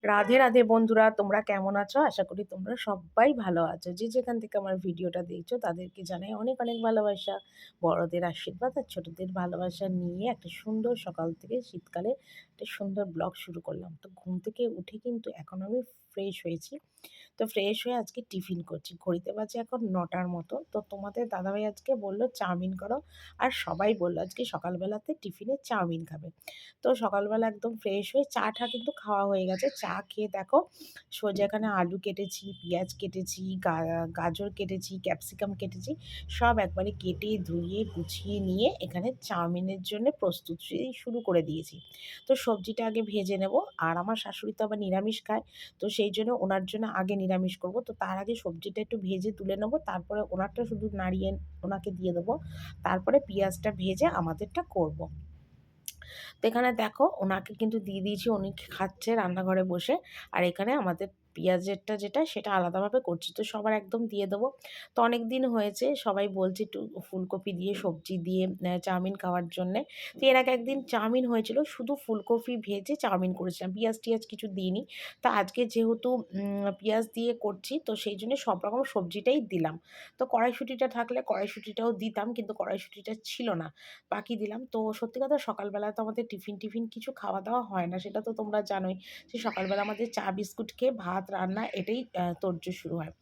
রাধে রাধে বন্ধুরা, তোমরা কেমন আছো? আশা করি তোমরা সবাই ভালো আছো। যে যেখান থেকে আমার ভিডিওটা দেখছো তাদেরকে জানাই অনেক অনেক ভালোবাসা, বড়দের আশীর্বাদ আর ছোটদের ভালোবাসা নিয়ে একটা সুন্দর সকাল থেকে শীতকালে একটা সুন্দর ব্লগ শুরু করলাম। তো ঘুম থেকে উঠে কিন্তু এখন আমি ফ্রেশ হয়েছি। তো ফ্রেশ হয়ে আজকে টিফিন করছি। ঘড়িতে বাজে এখন ৯টার মতো। তো তোমাদের দাদাভাই আজকে বলল চাউমিন করো। আর সবাই বলল আজকে সকালবেলাতে টিফিনে চাউমিন খাবে। তো সকালবেলা একদম ফ্রেশ হয়ে চা-টা কিন্তু খাওয়া হয়ে গেছে। চা খেয়ে দেখো সোজা এখানে আলু কেটেছি, পেঁয়াজ কেটেছি, গাজর কেটেছি, ক্যাপসিকাম কেটেছি। সব একবারে কেটে ধুয়ে গুছিয়ে নিয়ে এখানে চাউমিনের জন্য প্রস্তুতি শুরু করে দিয়েছি। তো সবজিটা আগে ভেজে নেব। আর আমার শাশুড়ি তো আবার নিরামিষ খায়। তো সেই জন্য ওনার জন্য আগে নিরামিষ করব। তো তার আগে সবজিটা একটু ভেজে তুলে নেব। তারপরে ওনারটা শুধু নাড়িয়ে ওনাকে দিয়ে দেবো। তারপরে পেঁয়াজটা ভেজে আমাদেরটা করব। তো এখানে দেখো ওনাকে কিন্তু দিয়ে দিয়েছি, উনি খাচ্ছে রান্নাঘরে বসে। আর এখানে আমাদের পেঁয়াজেরটা যেটা সেটা আলাদাভাবে করছি। তো সবার একদম দিয়ে দেবো। তো অনেক দিন হয়েছে সবাই বলছে একটু ফুলকপি দিয়ে সবজি দিয়ে চাউমিন খাওয়ার জন্যে। তো এর আগে একদিন চাউমিন হয়েছিল, শুধু ফুলকপি ভেজে চাউমিন করেছিলাম, পেঁয়াজ টিয়াজ কিছু দিইনি। তো আজকে যেহেতু পেঁয়াজ দিয়ে করছি তো সেই জন্য সব রকম সবজিটাই দিলাম। তো কড়াইশুঁটিটা থাকলে কড়াইশুঁটিটাও দিতাম, কিন্তু কড়াইশুঁটিটা ছিল না, বাকি দিলাম। তো সত্যি কথা সকালবেলা তো আমাদের টিফিন কিছু খাওয়া-দাওয়া হয় না। সেটা তো তোমরা জানোই যে সকালবেলা আমাদের চা বিস্কুট খেয়ে ভাত রান্না এটাই তোড়জোড় শুরু হয়।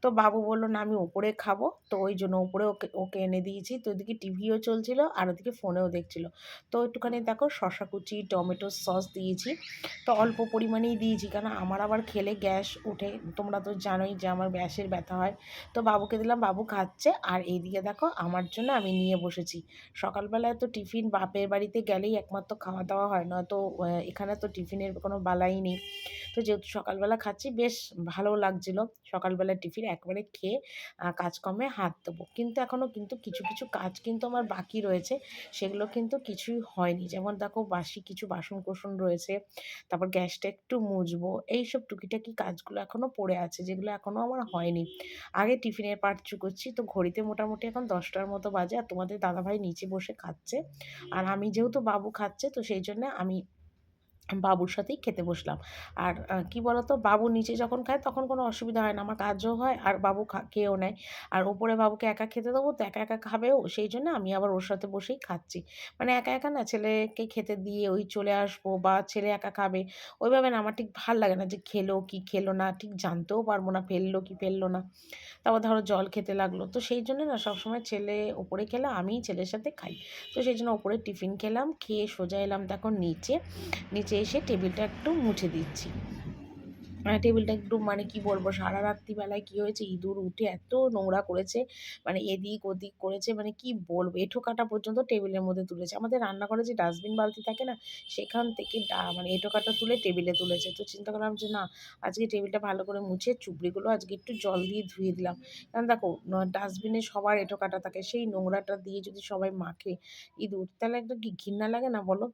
তো বাবু বলল, "না আমি ওপরে খাবো।" তো ওই জন্য ওপরে ওকে ওকে এনে দিয়েছি। তো ওদিকে টিভিও চলছিল আর ওদিকে ফোনেও দেখছিল। তো একটুখানি দেখো শসা কুচি, টমেটো সস দিয়েছি। তো অল্প পরিমাণেই দিয়েছি, কারণ আমার আবার খেলে গ্যাস ওঠে। তোমরা তো জানোই যে আমার গ্যাসের ব্যথা হয়। তো বাবুকে দিলাম, বাবু খাচ্ছে। আর এইদিকে দেখো আমার জন্য আমি নিয়ে বসেছি। সকালবেলায় তো টিফিন বাপের বাড়িতে গেলেই একমাত্র খাওয়া-দাওয়া হয়, নয়তো এখানে তো টিফিনের কোনো বালাই নেই। তো যেহেতু সকালবেলা খাচ্ছি বেশ ভালো লাগছিল। সকালবেলার টিফিন একবারে খেয়ে কাজকর্মে হাত দেবো। কিন্তু এখনও কিন্তু কিছু কাজ কিন্তু আমার বাকি রয়েছে। সেগুলো কিন্তু কিছুই হয়নি। যেমন দেখো বাসি কিছু বাসন-কোসন রয়েছে। তারপর গ্যাসটা একটু মুছবো। এইসব টুকিটাকি কাজগুলো এখনও পড়ে আছে, যেগুলো এখনও আমার হয়নি। আগে টিফিনের পার্ট চুকোচ্ছি। তো ঘড়িতে মোটামুটি এখন ১০টার মতো বাজে। আর তোমাদের দাদাভাই নিচে বসে খাচ্ছে। আর আমি যেহেতু বাবু খাচ্ছে তো সেই জন্যে আমি বাবুর সাথেই খেতে বসলাম। আর কি বলতো, বাবু নিচে যখন খায় তখন কোনো অসুবিধা হয় না। আমার কাজও হয় আর বাবু খেয়েও নেয়। আর ওপরে বাবুকে একা খেতে দেবো তো একা খাবেও। সেইজন্য আমি আবার ওর সাথে বসেই খাচ্ছি। মানে একা না ছেলেকে খেতে দিয়ে ওই চলে আসবো বা ছেলে একা খাবে, ওইভাবে না আমার ঠিক ভাল লাগে না যে খেলো কি খেলো না ঠিক জানতেও পারবো না, ফেললো কি ফেললো না। তারপর ধরো জল খেতে লাগলো। তো সেই জন্য না সবসময় ছেলে ওপরে খেলে আমিই ছেলের সাথে খাই। তো সেইজন্য ওপরে টিফিন খেলাম, খেয়ে সোজা এলাম দেখো নিচে। নিচে এসে টেবিলটা একটু মুছে দিচ্ছি। টেবিলটা একটু মানে কি বলবো, সারা রাত্রিবেলায় কি হয়েছে, ইঁদুর উঠে এত নোংরা করেছে, মানে এদিক ওদিক করেছে, মানে কি বলবো, এঁঠো-কাটা পর্যন্ত টেবিলের মধ্যে তুলেছে। আমাদের রান্নাঘরে যে ডাস্টবিন বালতি থাকে না, সেখান থেকে মানে এঁঠো-কাটা তুলে টেবিলে তুলেছে। তো চিন্তা করলাম যে না, আজকে টেবিলটা ভালো করে মুছে চুবড়িগুলো আজকে একটু জল দিয়ে ধুয়ে দিলাম। কারণ দেখো ডাস্টবিনে সবার এঁঠো-কাটা থাকে, সেই নোংরাটা দিয়ে যদি সবাই মাখে ইঁদুর, তাহলে একটা কি ঘৃণা লাগে না বলো?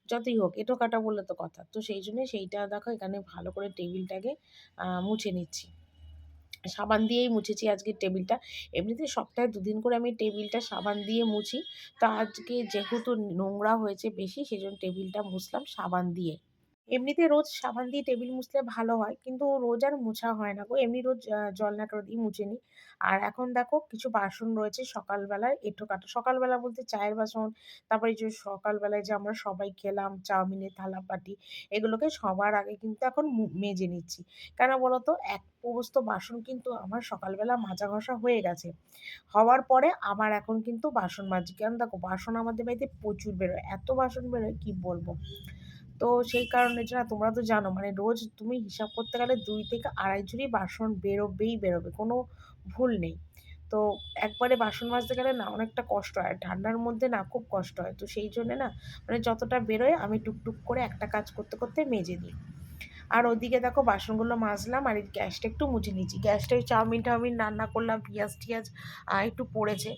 যতই হোক এঁঠো-কাটা বলে তো কথা। তো সেই জন্য সেইটা দেখো এখানে ভালো করে টেবিলটাকে মুছে নিচ্ছি। সাবান দিয়েই মুছেছি আজকের টেবিলটা। এমনিতে সপ্তাহে ২ দিন করে আমি টেবিলটা সাবান দিয়ে মুছি। তো আজকে যেহেতু নোংরা হয়েছে বেশি সেজন্য টেবিলটা মুছলাম সাবান দিয়ে। এমনিতে রোজ সাবান দিয়ে টেবিল মুছলে ভালো হয়। কিন্তু রোজ আর মোছা হয় না গো। এমনি রোজ জল ন্যাকড়া দিয়ে মুছে নিই। আর এখন দেখো কিছু বাসন রয়েছে সকালবেলার এঁঠো-কাটা। সকালবেলা বলতে চায়ের বাসন, তারপরে এই যে সকালবেলায় যে আমরা সবাই খেলাম চাউমিনের থালা-বাটি, এগুলোকে সবার আগে কিন্তু এখন মেজে নিচ্ছি। কেন বলো তো? এক সমস্ত বাসন কিন্তু আমার সকালবেলা মাজা ঘষা হয়ে গেছে। হওয়ার পরে আবার এখন কিন্তু বাসন মাজছি। কারণ দেখো বাসন আমাদের বাড়িতে প্রচুর বেরোয়। এত বাসন বেরোয় কি বলবো। তো সেই কারণে যে না, তোমরা তো জানো মানে রোজ তুমি হিসাব করতে গেলে ২ থেকে ২.৫ ঝুড়ি বাসন বেরোবে। কোনো ভুল নেই। তো একবারে বাসন মাজতে গেলে না অনেকটা কষ্ট হয়। ঠান্ডার মধ্যে না খুব কষ্ট হয়। তো সেই জন্যে না মানে যতটা বেরোয় আমি টুকটুক করে একটা কাজ করতে মেজে দিই। আর ওদিকে দেখো বাসনগুলো মাজলাম আর এই গ্যাসটা একটু মুছে নিচ্ছি। গ্যাসটা ওই চাউমিন টাউমিন রান্না করলাম, পেঁয়াজ টিয়াজ একটু পড়েছে,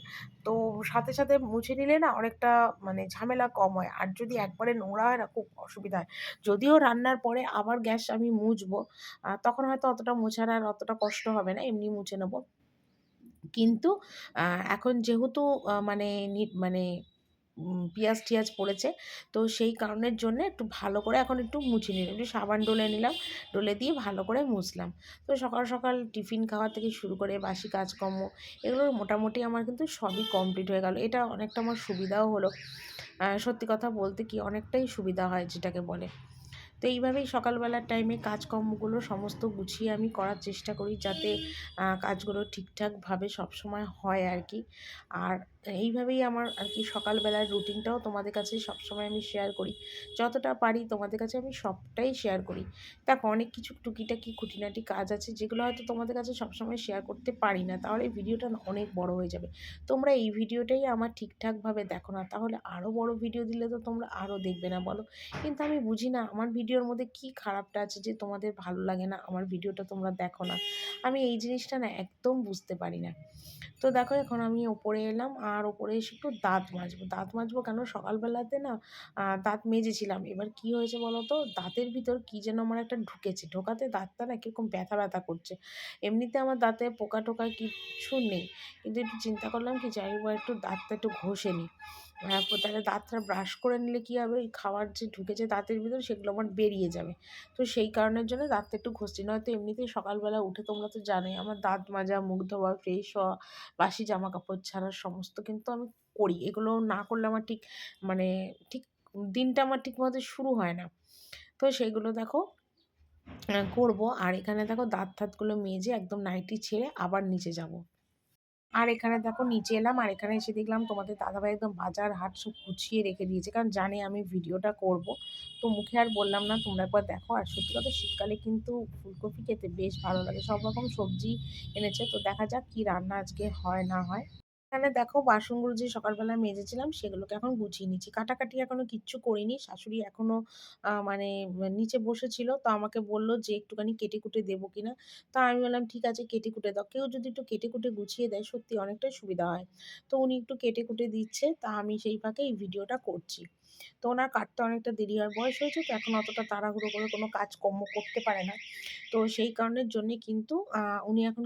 তো সাথে সাথে মুছে নিলে না অনেকটা মানে ঝামেলা কম হয়। আর যদি একবারে নোংরা হয় না খুব অসুবিধা হয়। যদিও রান্নার পরে আবার গ্যাস আমি মুছবো, তখন হয়তো অতটা মোছার আর অতটা কষ্ট হবে না, এমনি মুছে নেবো। কিন্তু আ এখন যেহেতু মানে মানে পিঁয়াজ-টিয়াজ পড়েছে, তো সেই কারণের জন্যে একটু ভালো করে এখন একটু মুছে নিলাম। একটু সাবান ডলে নিলাম, ডলে দিয়ে ভালো করে মুছলাম। তো সকাল সকাল টিফিন খাওয়া থেকে শুরু করে বাসি কাজকর্ম এগুলো মোটামুটি আমার কিন্তু সবই কমপ্লিট হয়ে গেল। এটা অনেকটা আমার সুবিধাও হলো। সত্যি কথা বলতে কি অনেকটাই সুবিধা হয় যেটাকে বলে। তো এইভাবেই সকালবেলার টাইমে কাজকর্মগুলো সমস্ত গুছিয়ে আমি করার চেষ্টা করি, যাতে কাজগুলো ঠিকঠাকভাবে সবসময় হয় আর কি। আর এইভাবেই আমার আর কি সকালবেলার রুটিনটাও তোমাদের কাছে সবসময় আমি শেয়ার করি। যতটা পারি তোমাদের কাছে আমি সবটাই শেয়ার করি। দেখো অনেক কিছু টুকিটাকি খুঁটিনাটি কাজ আছে যেগুলো হয়তো তোমাদের কাছে সবসময় শেয়ার করতে পারি না, তাহলে ভিডিওটা না অনেক বড় হয়ে যাবে। তোমরা এই ভিডিওটাই আমার ঠিকঠাকভাবে দেখো না, তাহলে আরও বড় ভিডিও দিলে তো তোমরা আরও দেখবে না বলো। কিন্তু আমি বুঝি না আমার ভিডিওর মধ্যে কী খারাপটা আছে যে তোমাদের ভালো লাগে না, আমার ভিডিওটা তোমরা দেখো না। আমি এই জিনিসটা না একদম বুঝতে পারি না। তো দেখো এখন আমি ওপরে এলাম আর ওপরে এসে একটু দাঁত মাজবো। দাঁত মাজবো কেন, সকালবেলাতে না দাঁত মেজেছিলাম। এবার কি হয়েছে বলো তো, দাঁতের ভিতর কী যেন আমার একটা ঢুকেছে। ঢোকাতে দাঁতটা না কীরকম ব্যথা ব্যথা করছে। এমনিতে আমার দাঁতে পোকা টোকা কিচ্ছু নেই, কিন্তু একটু চিন্তা করলাম কি যাই একবার একটু দাঁতটা একটু ঘষে নিই। তাহলে দাঁতটা ব্রাশ করে নিলে কী হবে, ওই খাবার যে ঢুকেছে দাঁতের ভিতর সেগুলো আমার বেরিয়ে যাবে। তো সেই কারণের জন্য দাঁতটা একটু ঘষছি। নয়তো এমনিতেই সকালবেলা উঠে তোমরা তো জানোই আমার দাঁত মাজা, মুখ ধোয়া, ফ্রেশ হওয়া, বাসি জামাকাপড় ছাড়া সমস্ত কিন্তু আমি করি। এগুলো না করলে আমার ঠিক মানে ঠিক দিনটা আমার ঠিকমতো শুরু হয় না। তো সেগুলো দেখো করবো। আর এখানে দেখো দাঁত-টাতগুলো মেজে একদম নাইটি ছেড়ে আবার নিচে যাবো। আর এখানে দেখো নিচে এলাম আর এখানে এসে দেখলাম তোমাদের দাদাভাই একদম বাজার হাট সব গুছিয়ে রেখে দিয়েছে, কারণ জানে আমি ভিডিওটা করব। তো মুখে আর বললাম না, তোমরা একবার দেখো। আর সত্যি কথা শীতকালে কিন্তু ফুলকপি খেতে বেশ ভালো লাগে। সব রকম সবজি এনেছে, তো দেখা যাক কি রান্না আজকে হয় না হয়। এখানে দেখো বাসনগুলো যে সকালবেলা মেজেছিলাম সেগুলোকে এখন গুছিয়ে নিচ্ছি। কাটাকাটি এখনো কিচ্ছু করিনি। শাশুড়ি এখনো মানে নিচে বসেছিল। তো আমাকে বলল যে একটুখানি কেটে-কুটে দেবো কিনা? তো আমি বললাম ঠিক আছে কেটে-কুটে দাও। কেউ যদি একটু কেটে-কুটে গুছিয়ে দেয় সত্যি অনেকটাই সুবিধা হয়। তো উনি একটু কেটে-কুটে দিচ্ছে, তা আমি সেই ফাঁকে এই ভিডিওটা করছি। তো ওনার কাটতে অনেকটা দেরি হয়। বয়স হয়েছে তো এখন অতটা তাড়াহুড়ো করে কোনো কাজকর্ম করতে পারে না। তো সেই কারণের জন্যে কিন্তু উনি এখন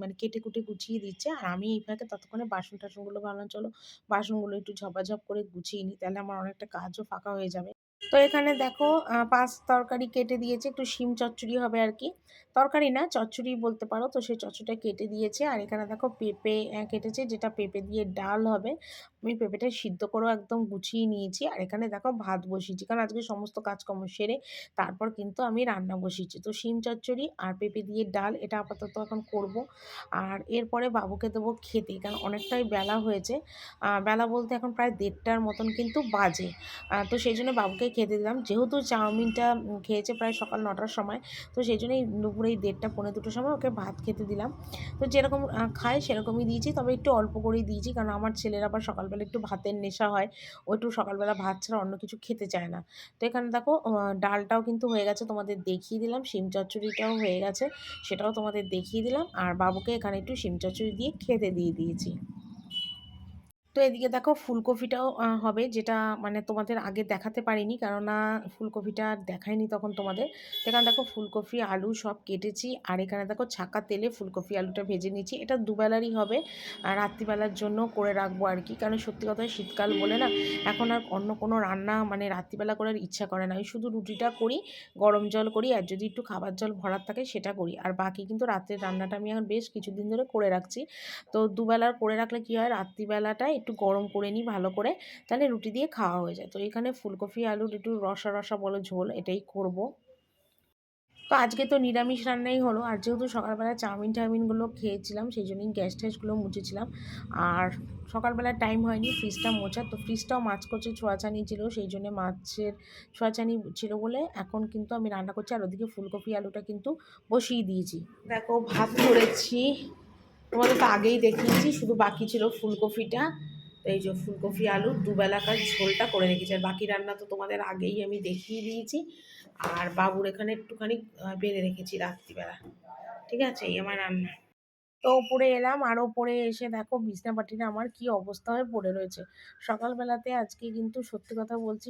মানে কেটে-কুটে গুছিয়ে দিচ্ছে। আর আমি এই ফাঁকে ততক্ষণে বাসন-টাসনগুলো ভাবলাম চলো বাসনগুলো একটু ঝপাঝপ করে গুছিয়ে নিই। তাহলে আমার অনেকটা কাজও ফাঁকা হয়ে যাবে। তো এখানে দেখো ৫ তরকারি কেটে দিয়েছে। একটু শিম চচ্চড়ি হবে আরকি। তরকারি না চচ্চড়ি বলতে পারো। তো সেই চচ্চড়িটা কেটে দিয়েছে। আর এখানে দেখো পেঁপে কেটেছে, যেটা পেঁপে দিয়ে ডাল হবে। আমি পেঁপেটা সিদ্ধ করেও একদম গুছিয়ে নিয়েছি। আর এখানে দেখো ভাত বসিয়েছি। কারণ আজকে সমস্ত কাজকর্ম সেরে তারপর কিন্তু আমি রান্না বসিয়েছি। তো শিম চচ্চড়ি আর পেঁপে দিয়ে ডাল এটা আপাতত এখন করব। আর এরপরে বাবুকে দেবো খেতে। কারণ অনেকটাই বেলা হয়েছে। বেলা বলতে এখন প্রায় ১:৩০ মতন কিন্তু বাজে। তো সেইজন্য বাবুকে খেতে দিলাম। যেহেতু চাউমিনটা খেয়েছে প্রায় সকাল ৯টার সময়, তো সেইজন্যই দুপুরে এই ১:৩০ পৌনে ২টোর সময় ওকে ভাত খেতে দিলাম। তো যেরকম খায় সেরকমই দিয়েছি, তবে একটু অল্প করেই দিয়েছি, কারণ আমার ছেলের আবার সকালবেলা একটু ভাতের নেশা হয়। ও একটু সকালবেলা ভাত ছাড়া অন্য কিছু খেতে চায় না। তো এখানে দেখো ডালটাও কিন্তু হয়ে গেছে, তোমাদের দেখিয়ে দিলাম। শিম চচ্চড়িটাও হয়ে গেছে, সেটাও তোমাদের দেখিয়ে দিলাম। আর বাবুকে এখানে একটু শিম চচ্চড়ি দিয়ে খেতে দিয়ে দিয়েছি। তো এদিকে দেখো ফুলকপিটাও হবে, যেটা মানে তোমাদের আগে দেখাতে পারিনি, কেননা ফুলকপিটা দেখাইনি তখন তোমাদের। তো এখানে দেখো ফুলকপি আলু সব কেটেছি। আর এখানে দেখো ছাঁকা তেলে ফুলকপি আলুটা ভেজে নিচ্ছি। এটা দুবেলারই হবে, আর রাত্রিবেলার জন্য করে রাখবো আর কি। কারণ সত্যি কথা শীতকাল বলে না এখন আর অন্য কোনো রান্না মানে রাত্রিবেলা করার ইচ্ছা করে না। ওই শুধু রুটিটা করি, গরম জল করি, আর যদি একটু খাবার জল ভরার থাকে সেটা করি। আর বাকি কিন্তু রাতের রান্নাটা আমি এখন বেশ কিছুদিন ধরে করে রাখছি। তো দুবেলার করে রাখলে কী হয়, রাত্রিবেলাটা একটু গরম করে নিই ভালো করে, তাহলে রুটি দিয়ে খাওয়া হয়ে যায়। তো এখানে ফুলকপি আলুর একটু রসা রসা বলো ঝোল, এটাই করব। তো আজকে তো নিরামিষ রান্নাই হলো। আর যেহেতু সকালবেলা চাউমিনগুলো খেয়েছিলাম সেই জন্যই গ্যাস ট্যাসগুলো মুছেছিলাম। আর সকালবেলা টাইম হয়নি ফ্রিজটা মোছার, তো ফ্রিজটাও মাছ কচি ছোঁয়াছানি ছিল, সেই জন্যে মাছের ছোঁয়াছানি ছিল বলে এখন কিন্তু আমি রান্না করছি। আর ওদিকে ফুলকপি আলুটা কিন্তু বসিয়ে দিয়েছি। দেখো ভাত করেছি, তোমাদের তো আগেই দেখিয়েছি, শুধু বাকি ছিল ফুলকপিটা। তো এই যে ফুলকপি আলু দুবেলাকার ঝোলটা করে রেখেছি, আর বাকি রান্না তো তোমাদের আগেই আমি দেখিয়ে দিয়েছি। আর বাবুর এখানে একটুখানি বেড়ে রেখেছি রাত্রিবেলা। ঠিক আছে? এই আমার রান্না। তো ওপরে এলাম, আর ওপরে এসে দেখো বিছনাপাটিটা আমার কি অবস্থা হয়ে পড়ে রয়েছে। সকালবেলাতে আজকে কিন্তু সত্যি কথা বলছি,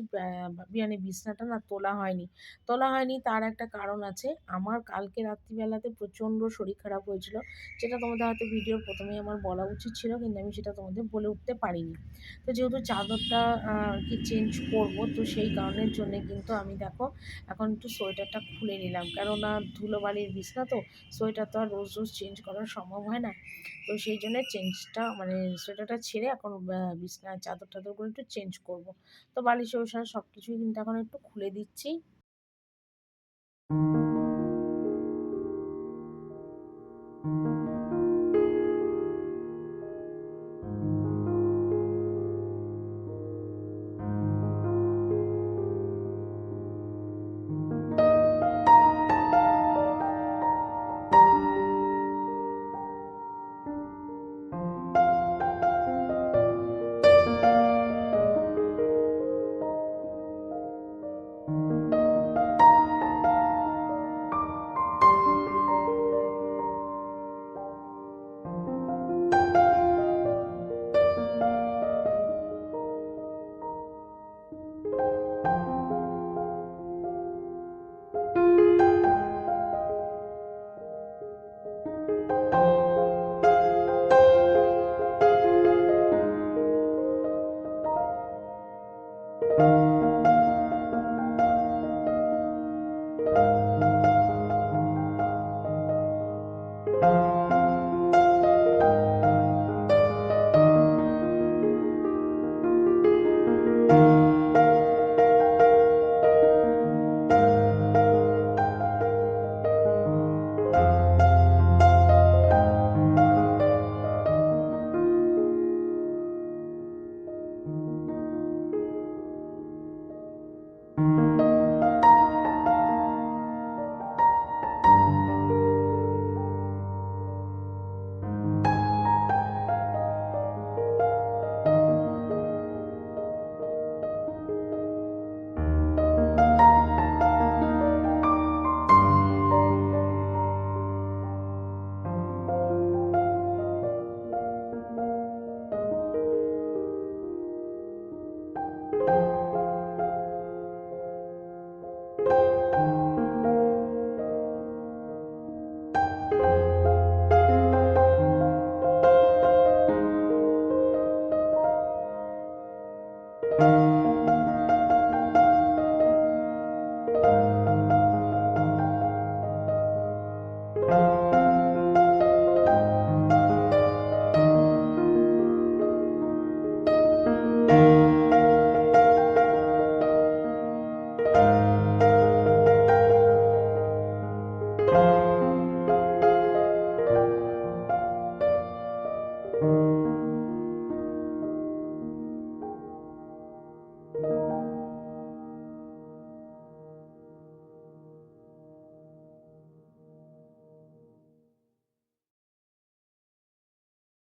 মানে বিছনাটা না তোলা হয়নি। তোলা হয়নি তার একটা কারণ আছে। আমার কালকে রাত্রিবেলাতে প্রচণ্ড শরীর খারাপ হয়েছিল। যেটা তোমাদের হয়তো ভিডিওর ১ম এই আমার বলা উচিত ছিল, কিন্তু আমি সেটা তোমাদের বলে উঠতে পারিনি। তো যেহেতু চাদরটা আরকি চেঞ্জ করব, তো সেই কারণের জন্যে কিন্তু আমি দেখো এখন একটু সোয়েটারটা খুলে নিলাম। কেননা ধুলোবালির বিছনা তো, সোয়েটার তো আর রোজ রোজ চেঞ্জ করা সম্ভব হয় না। তো সেই জন্য চেঞ্জটা মানে সোয়েটারটা ছেড়ে এখন বিছনার চাদর টাদরগুলো একটু চেঞ্জ করব। তো বালিশ ওষা সব কিছুই কিন্তু এখন একটু খুলে দিচ্ছি।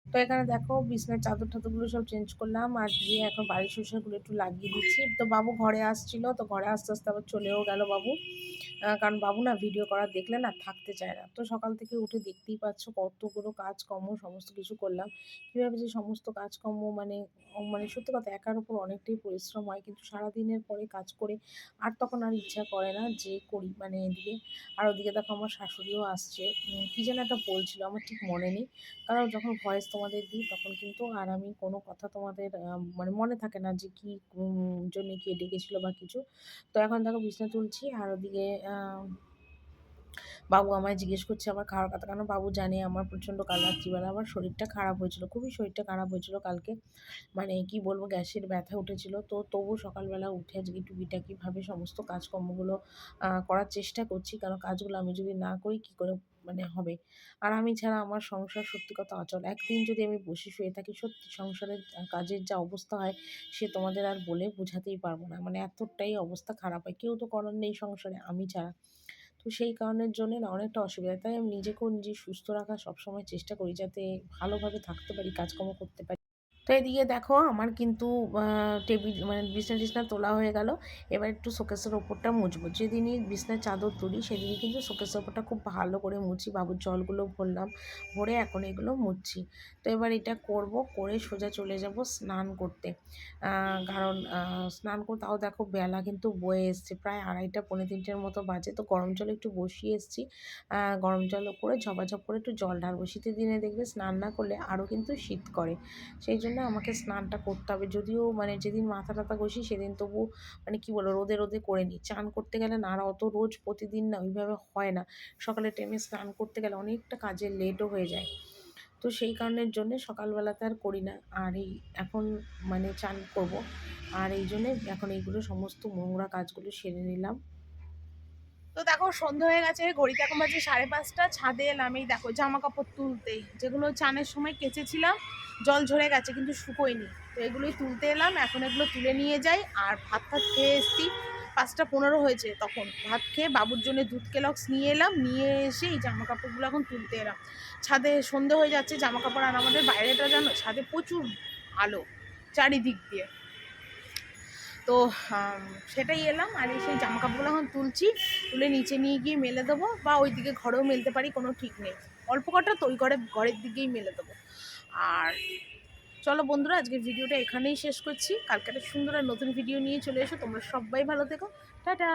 তো এখানে দেখো বিছানার চাদর টাদরগুলো সব চেঞ্জ করলাম, আর দিয়ে এখন বাড়ির শসাগুলো একটু লাগিয়ে দিচ্ছি। তো বাবু ঘরে আসছিল, তো ঘরে আস্তে আস্তে আবার চলেও গেল বাবু। কারণ বাবু না ভিডিও করা দেখলে না থাকতে চায় না। তো সকাল থেকে উঠে দেখতেই পাচ্ছ কতগুলো কাজকর্ম সমস্ত কিছু করলাম। কীভাবে যে সমস্ত কাজকর্ম মানে মানে সত্যি কথা একার উপর অনেকটাই পরিশ্রম হয়, কিন্তু সারাদিনের পরে কাজ করে আর তখন আর ইচ্ছা করে না যে করি মানে এদিকে। আর ওদিকে দেখো আমার শাশুড়িও আসছে, কী যেন একটা বলছিল আমার ঠিক মনে নেই। কারণ যখন ভয়েস তোমাদের দিই তখন কিন্তু আর আমি কোনো কথা তোমাদের মানে মনে থাকে না যে কী জন্যে কে ডেকেছিল বা কিছু। তো এখন দেখো বিছানা তুলছি, আর ওদিকে বাবু আমায় জিজ্ঞেস করছে আমার খাওয়ার কথা। কারণ বাবু জানে আমার প্রচণ্ড কাল রাত্রিবেলা আমার শরীরটা খারাপ হয়েছিল, খুবই শরীরটা খারাপ হয়েছিল কালকে। মানে কি বলবো, গ্যাসের ব্যথা উঠেছিল। তো তবু সকালবেলা উঠে আজকে টুকিটাকিভাবে সমস্ত কাজকর্মগুলো করার চেষ্টা করছি। কারণ কাজগুলো আমি যদি না করি কী করে মানে হবে। আর আমি ছাড়া আমার সংসার সত্যি কথা অচল। একদিন যদি আমি বসে শুয়ে থাকি, সত্যি সংসারের কাজের যা অবস্থা হয় সে তোমাদের আর বলে বোঝাতেই পারবো না। মানে এতটাই অবস্থা খারাপ হয়। কেউ তো করার নেই সংসারে আমি ছাড়া। তো সেই কারণের জন্যে না অনেকটা অসুবিধা। তাই আমি নিজেকেও নিজে সুস্থ রাখার সবসময় চেষ্টা করি, যাতে ভালোভাবে থাকতে পারি, কাজকর্ম করতে পারি। তো এদিকে দেখো আমার কিন্তু টেবিল মানে বিছনা টিছনা তোলা হয়ে গেল। এবার একটু শোকেসের ওপরটা মুছবো। যেদিনই বিছনার চাদর তুলি সেদিনই কিন্তু শোকেসের ওপরটা খুব ভালো করে মুছি। বাবুর জলগুলো ভরলাম, ভরে এখন এগুলো মুছছি। তো এবার এটা করব, করে সোজা চলে যাব স্নান করতে। কারণ স্নান করতে তাও দেখো বেলা কিন্তু বয়ে এসছে, প্রায় 2:30 পৌনে 3টের মতো বাজে। তো গরম জল একটু বসিয়ে এসছি, গরম জল করে ঝপাঝপ করে একটু জল ঢালবো। শীতের দিনে দেখবে স্নান না করলে আরও কিন্তু শীত করে, সেই জন্য আমাকে স্নানটা করতে হবে। যদিও মানে যেদিন মাথা টাথা ঘষি সেদিন তবু মানে কী বলবো রোদে রোদে করে নিই। চান করতে গেলে না আর অত রোজ প্রতিদিন না ওইভাবে হয় না। সকালের টাইমে স্নান করতে গেলে অনেকটা কাজের লেটও হয়ে যায়। তো সেই কারণের জন্যে সকালবেলাতে আর করি না। আর এই এখন মানে চান করব, আর এই জন্যে এখন এইগুলো সমস্ত নোংরা কাজগুলো সেরে নিলাম। তো দেখো সন্ধ্যা হয়ে গেছে, ঘড়িতে এখন বাজে 5:30। ছাদে এলাম এই দেখো জামা কাপড় তুলতে, যেগুলো চানের সময় কেচেছিলাম, জল ঝরে গেছে কিন্তু শুকোয়নি। তো এগুলোই তুলতে এলাম, এখন এগুলো তুলে নিয়ে যাই। আর ভাত টাত খেয়ে এসছি, 5টা 15 হয়েছে, তখন ভাত খেয়ে বাবুর জন্য দুধ কেলক্স নিয়ে এলাম, নিয়ে এসে এই জামা কাপড়গুলো এখন তুলতে এলাম। ছাদে সন্ধে হয়ে যাচ্ছে, জামা কাপড়, আর আমাদের বাইরেটা জানো ছাদে প্রচুর আলো চারিদিক দিয়ে। তো সেটাই এলাম, আর এই সেই জামা কাপড়গুলো এখন তুলছি, তুলে নিচে নিয়ে গিয়ে মেলে দেবো, বা ওইদিকে ঘরেও মেলতে পারি, কোনো ঠিক নেই। অল্প কটা তো ওই ঘরের দিকেই মেলে দেবো। আর চলো বন্ধুরা, আজকের ভিডিওটা এখানেই শেষ করছি। কালকে একটা সুন্দর আর নতুন ভিডিও নিয়ে চলে এসো। তোমরা সবাই ভালো থেকো, টাটা।